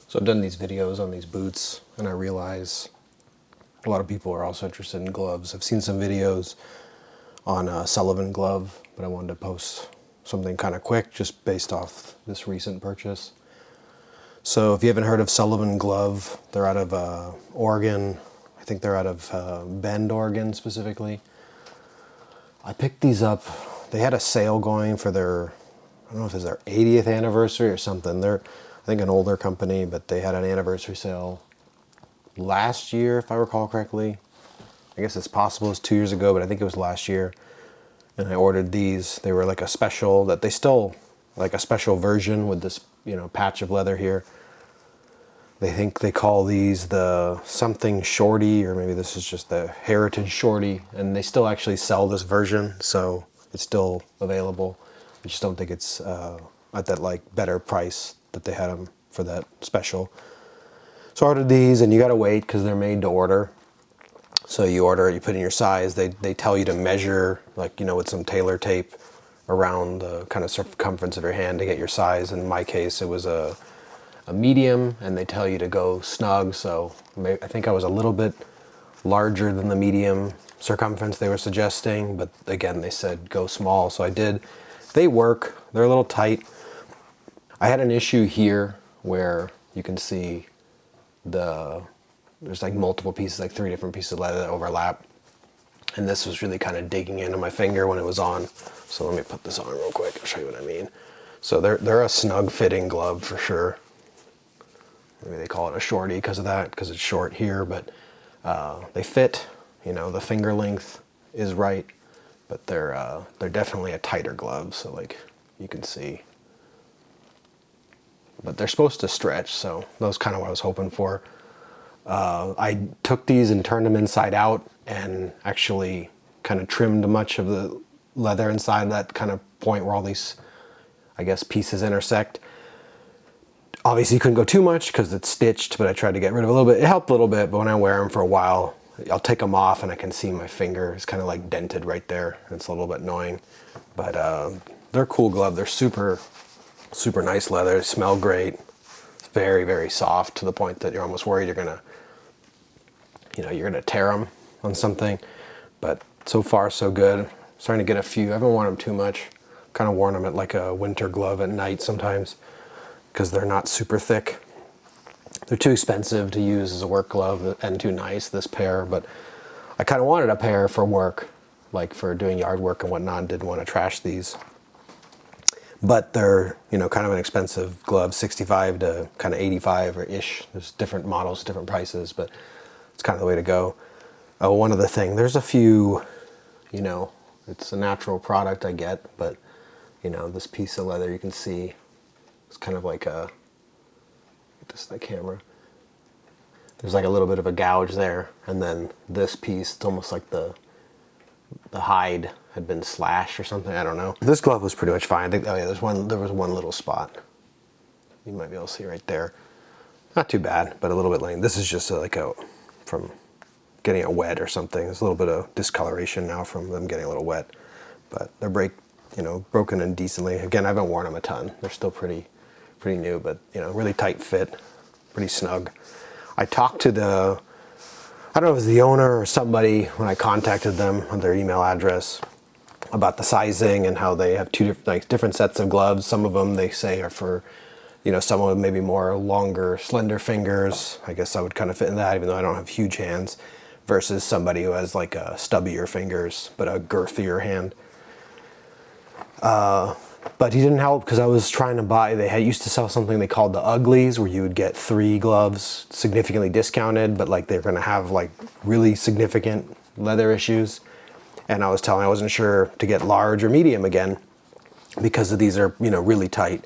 So I've done these videos on these boots, and I realize a lot of people are also interested in gloves. I've seen some videos on Sullivan Glove, but I wanted to post something kind of quick just based off this recent purchase. So if you haven't heard of Sullivan Glove, they're out of Oregon. I think they're out of Bend, Oregon specifically. I picked these up. They had a sale going for their, I don't know if it's their 80th anniversary or something. They're, I think, an older company, but they had an anniversary sale last year, if I recall correctly. I guess it's possible it's 2 years ago, but I think it was last year. And I ordered these. They were like a special, that they still, like a special version with this, you know, patch of leather here. They think they call these the something shorty, or maybe this is just the Heritage Shorty, and they still actually sell this version, so it's still available. I just don't think it's at that like better price that they had them for that special. So I ordered these, and you gotta wait because they're made to order. So you order it, you put in your size. They tell you to measure, like, you know, with some tailor tape around the kind of circumference of your hand to get your size. In my case, it was a medium, and they tell you to go snug. So I think I was a little bit larger than the medium circumference they were suggesting, but again, they said go small, so I did. They work. They're a little tight. I had an issue here where you can see there's like multiple pieces, like 3 different pieces of leather that overlap. And this was really kind of digging into my finger when it was on. So let me put this on real quick. I'll show you what I mean. So they're a snug fitting glove for sure. Maybe they call it a shorty because of that, because it's short here, but they fit, you know, the finger length is right, but they're definitely a tighter glove. So like you can see, but they're supposed to stretch. So that was kind of what I was hoping for. I took these and turned them inside out and actually kind of trimmed much of the leather inside that kind of point where all these, I guess, pieces intersect. Obviously you couldn't go too much because it's stitched, but I tried to get rid of a little bit. It helped a little bit, but when I wear them for a while, I'll take them off and I can see my finger is kind of like dented right there. It's a little bit annoying, but they're a cool glove. They're super, super nice leather. They smell great. It's very, very soft to the point that you're almost worried you're gonna, you know, you're gonna tear them on something. But so far so good. Starting to get a few. I haven't worn them too much. Kind of worn them at like a winter glove at night sometimes because they're not super thick. They're too expensive to use as a work glove and too nice, this pair, but I kind of wanted a pair for work, like for doing yard work and whatnot. Didn't want to trash these. But they're, you know, kind of an expensive glove, 65 to kind of 85 or ish. There's different models, different prices, but it's kind of the way to go. Oh, one other thing, there's a few, you know, it's a natural product I get, but you know, this piece of leather you can see, it's kind of like a, get this in the camera. There's like a little bit of a gouge there, and then this piece, it's almost like the hide had been slashed or something. I don't know. This glove was pretty much fine. I think, oh yeah, there was one little spot. You might be able to see right there. Not too bad, but a little bit lame. This is just like from getting it wet or something. There's a little bit of discoloration now from them getting a little wet, but they're broken in decently. Again, I haven't worn them a ton. They're still pretty new, but you know, really tight fit, pretty snug. I talked to I don't know if it was the owner or somebody when I contacted them on their email address about the sizing and how they have different sets of gloves. Some of them they say are for, you know, someone with maybe more longer, slender fingers. I guess I would kind of fit in that, even though I don't have huge hands, versus somebody who has like stubbier fingers but a girthier hand. But he didn't help because I was trying to buy, they used to sell something they called the uglies, where you would get 3 gloves significantly discounted, but like they're gonna have like really significant leather issues. And I was telling, I wasn't sure to get large or medium again because these are, you know, really tight.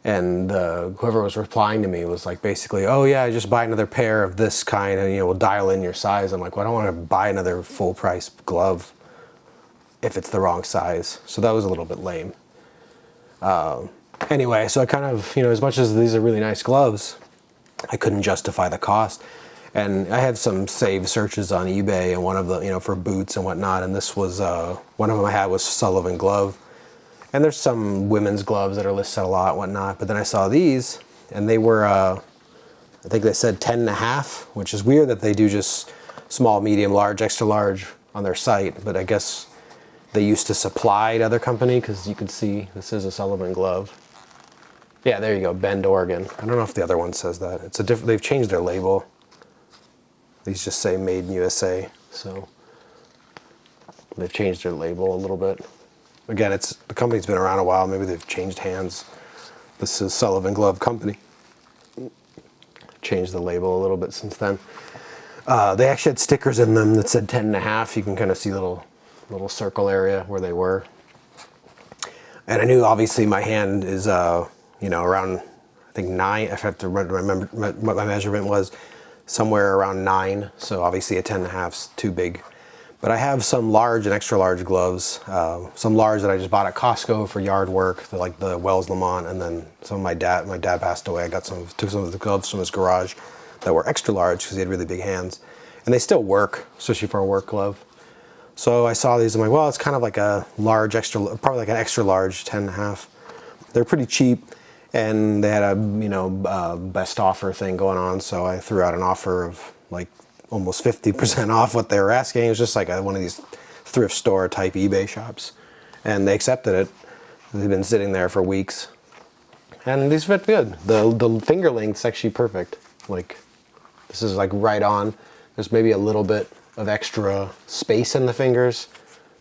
And whoever was replying to me was like, basically, oh yeah, just buy another pair of this kind and, you know, we'll dial in your size. I'm like, well, I don't want to buy another full price glove if it's the wrong size. So that was a little bit lame. Anyway, so I kind of, you know, as much as these are really nice gloves, I couldn't justify the cost. And I had some saved searches on eBay, and one of the, you know, for boots and whatnot, and this was, one of them I had was Sullivan Glove. And there's some women's gloves that are listed a lot, whatnot, but then I saw these, and they were, I think they said 10.5, which is weird that they do just small, medium, large, extra large on their site, but I guess they used to supply to other company, because you can see this is a Sullivan glove. Yeah, there you go, Bend, Oregon. I don't know if the other one says that. It's a different, they've changed their label. These just say Made in USA, so they've changed their label a little bit. Again, the company's been around a while, maybe they've changed hands. This is Sullivan Glove Company. Changed the label a little bit since then. They actually had stickers in them that said 10.5. You can kind of see little circle area where they were. And I knew obviously my hand is, around, I think 9. I have to remember what my measurement was, somewhere around 9. So obviously a 10.5 is too big. But I have some large and extra large gloves. Some large that I just bought at Costco for yard work, like the Wells Lamont, and then some of my dad passed away. I took some of the gloves from his garage that were extra large because he had really big hands. And they still work, especially for a work glove. So I saw these, I'm like, well, it's kind of like a large extra, probably like an extra large 10.5. They're pretty cheap, and they had a best offer thing going on. So I threw out an offer of like almost 50% off what they were asking. It was just like one of these thrift store type eBay shops, and they accepted it. They've been sitting there for weeks, and these fit good. The finger length's actually perfect. Like, this is like right on. There's maybe a little bit of extra space in the fingers.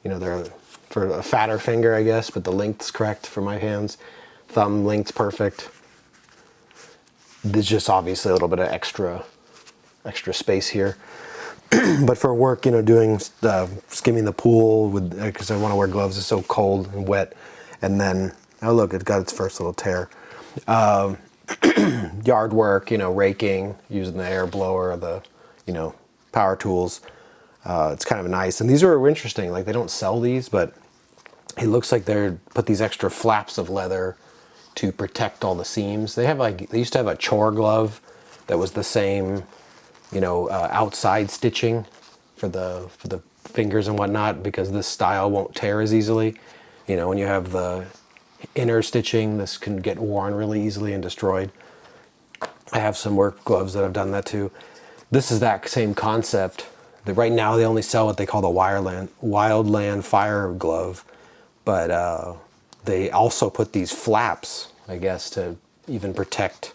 They're for a fatter finger, I guess, but the length's correct for my hands. Thumb length's perfect. There's just obviously a little bit of extra space here. But for work, doing skimming the pool because I want to wear gloves, it's so cold and wet. And then, oh look, it got its first little tear. Yard work, raking, using the air blower, the power tools. It's kind of nice. And these are interesting. Like, they don't sell these, but it looks like they're put these extra flaps of leather to protect all the seams. They used to have a chore glove that was the same, outside stitching for the fingers and whatnot, because this style won't tear as easily. When you have the inner stitching, this can get worn really easily and destroyed. I have some work gloves that have done that too. This is that same concept. Right now they only sell what they call the Wildland Fire Glove, but they also put these flaps, I guess, to even protect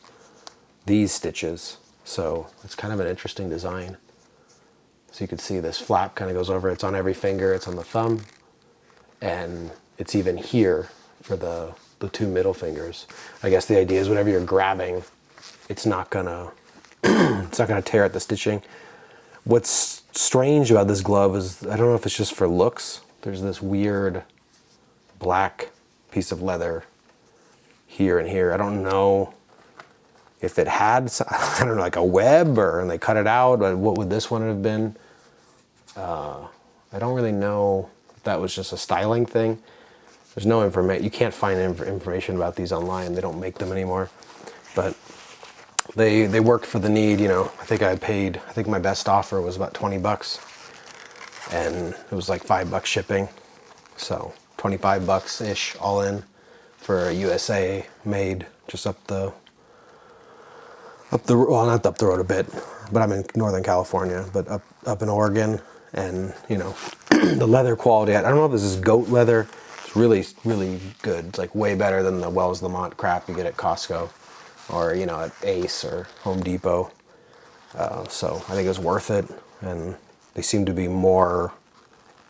these stitches. So it's kind of an interesting design. So you can see this flap kind of goes over. It's on every finger. It's on the thumb, and it's even here for the two middle fingers. I guess the idea is whenever you're grabbing, it's not gonna tear at the stitching. What's strange about this glove is, I don't know if it's just for looks, there's this weird black piece of leather here and here. I don't know if it had, I don't know, like a web, and they cut it out. What would this one have been? I don't really know if that was just a styling thing. There's no information. You can't find information about these online. They don't make them anymore. But they worked for the need. I think my best offer was about 20 bucks, and it was like $5 shipping. So 25 bucks ish all in for a USA made, just up the well, not up the road a bit, but I'm in Northern California, but up in Oregon. And the leather quality, I don't know if this is goat leather. It's really, really good. It's like way better than the Wells Lamont crap you get at Costco or at Ace or Home Depot. So I think it was worth it, and they seem to be more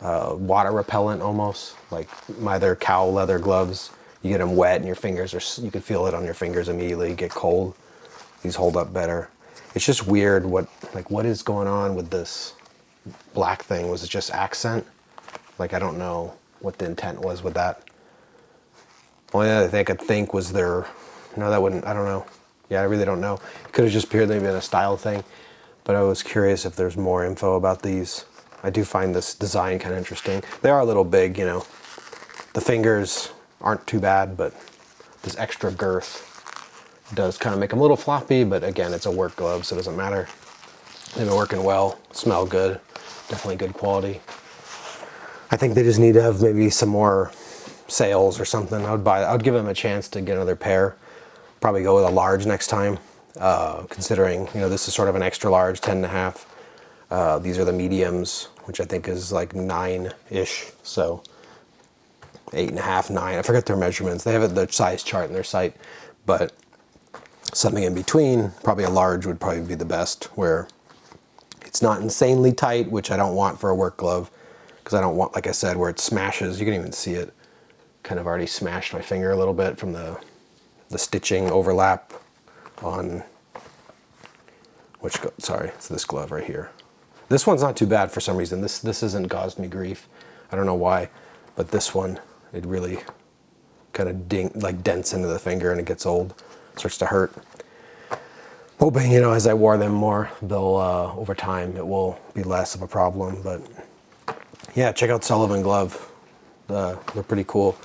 water repellent almost. Like my other cow leather gloves, you get them wet and your fingers you can feel it on your fingers immediately, get cold. These hold up better. It's just weird what is going on with this black thing. Was it just accent? I don't know what the intent was with that. Only other thing I could think was I don't know. Yeah, I really don't know. It could have just purely been a style thing, but I was curious if there's more info about these. I do find this design kind of interesting. They are a little big, The fingers aren't too bad, but this extra girth does kind of make them a little floppy, but again, it's a work glove, so it doesn't matter. They've been working well, smell good, definitely good quality. I think they just need to have maybe some more sales or something. I'd give them a chance to get another pair. Probably go with a large next time. considering, you know, this is sort of an extra large, 10.5. These are the mediums, which I think is like 9-ish. So 8.5, 9. I forget their measurements. They have the size chart in their site, but something in between, probably a large would probably be the best, where it's not insanely tight, which I don't want for a work glove, because I don't want, like I said, where it smashes. You can even see it kind of already smashed my finger a little bit from the stitching overlap on sorry, it's this glove right here. This one's not too bad for some reason. This hasn't caused me grief. I don't know why, but this one, it really kind of dents into the finger and it gets old, starts to hurt. Hoping, you know, as I wore them more, they'll over time it will be less of a problem. But yeah, check out Sullivan Glove. They're pretty cool.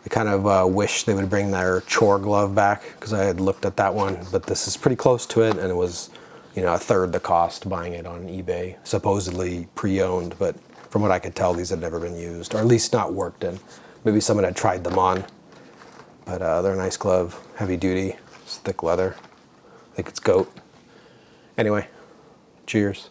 I kind of wish they would bring their chore glove back, because I had looked at that one, but this is pretty close to it, and it was, you know, a third the cost buying it on eBay, supposedly pre-owned, but from what I could tell, these had never been used, or at least not worked in. Maybe someone had tried them on, but they're a nice glove, heavy duty, it's thick leather. I think it's goat. Anyway, cheers.